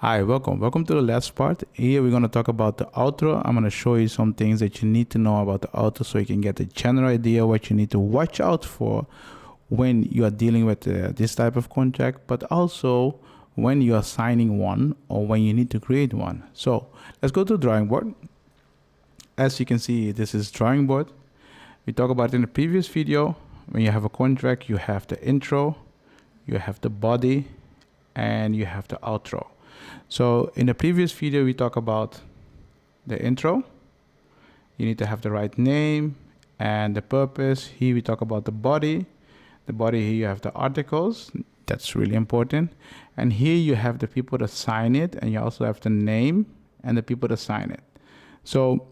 Hi, welcome to the last part. Here we're going to talk about the outro. I'm going to show you some things that you need to know about the outro so you can get a general idea what you need to watch out for when you are dealing with this type of contract, but also when you are signing one or when you need to create one. So let's go to the drawing board. As you can see, this is drawing board. We talked about it in the previous video. When you have a contract, you have the intro, you have the body, and you have the outro. So in the previous video, we talked about the intro. You need to have the right name and the purpose. Here we talk about the body. The body, here you have the articles. That's really important. And here you have the people that sign it, and you also have the name and the people that sign it. So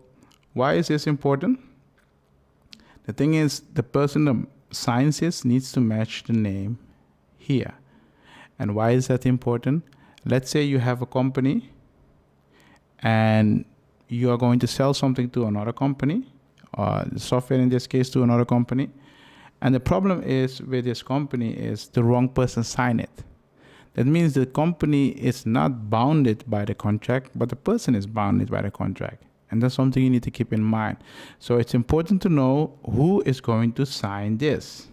why is this important? The thing is, the person that signs this needs to match the name here. And why is that important? Let's say you have a company and you are going to sell something to another company, or the software in this case to another company. And the problem is with this company is the wrong person signed it. That means the company is not bounded by the contract, but the person is bounded by the contract. And that's something you need to keep in mind. So it's important to know who is going to sign this.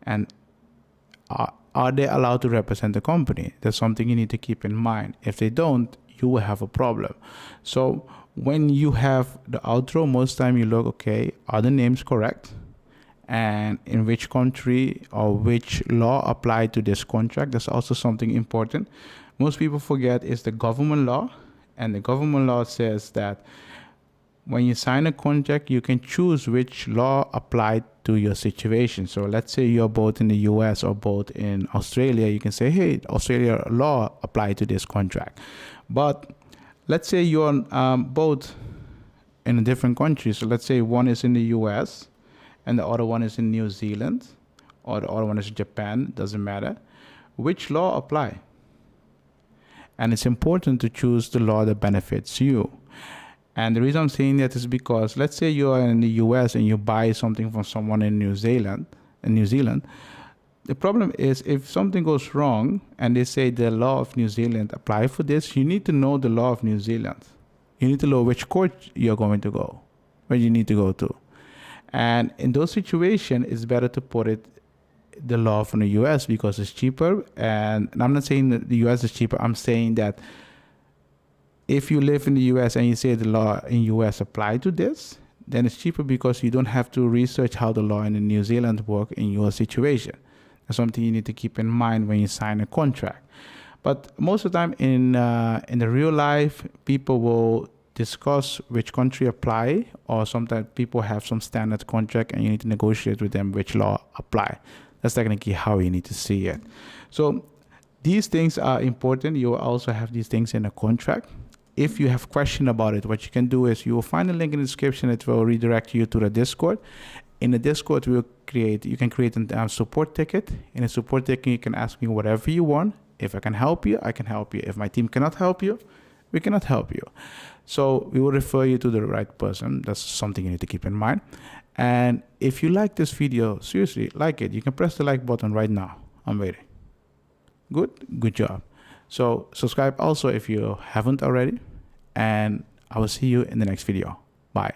And are they allowed to represent the company? That's something you need to keep in mind. If they don't, you will have a problem. So when you have the outro, most time you look, okay, are the names correct? And in which country or which law apply to this contract? That's also something important. Most people forget is the government law. And the government law says that when you sign a contract, you can choose which law applied to your situation. So let's say you're both in the US or both in Australia, you can say, hey, Australia law apply to this contract. But let's say you're both in a different country. So let's say one is in the US and the other one is in New Zealand, or the other one is Japan, doesn't matter. Which law apply? And it's important to choose the law that benefits you. And the reason I'm saying that is because let's say you are in the US and you buy something from someone in New Zealand. The problem is if something goes wrong and they say the law of New Zealand apply for this, you need to know the law of New Zealand. You need to know which court you're going to go, where you need to go to. And in those situations, it's better to put it the law from the US because it's cheaper. And I'm not saying that the US is cheaper. I'm saying that if you live in the US and you say the law in US apply to this, then it's cheaper because you don't have to research how the law in New Zealand work in your situation. That's something you need to keep in mind when you sign a contract. But most of the time in the real life, people will discuss which country apply, or sometimes people have some standard contract and you need to negotiate with them which law apply. That's technically how you need to see it. So these things are important. You will also have these things in a contract. If you have question about it, what you can do is you will find a link in the description. It will redirect you to the Discord. In the Discord, you can create a support ticket. In a support ticket, you can ask me whatever you want. If I can help you, I can help you. If my team cannot help you, we cannot help you. So we will refer you to the right person. That's something you need to keep in mind. And if you like this video, seriously, like it. You can press the like button right now. I'm waiting. Good job. So subscribe also if you haven't already, and I will see you in the next video. Bye.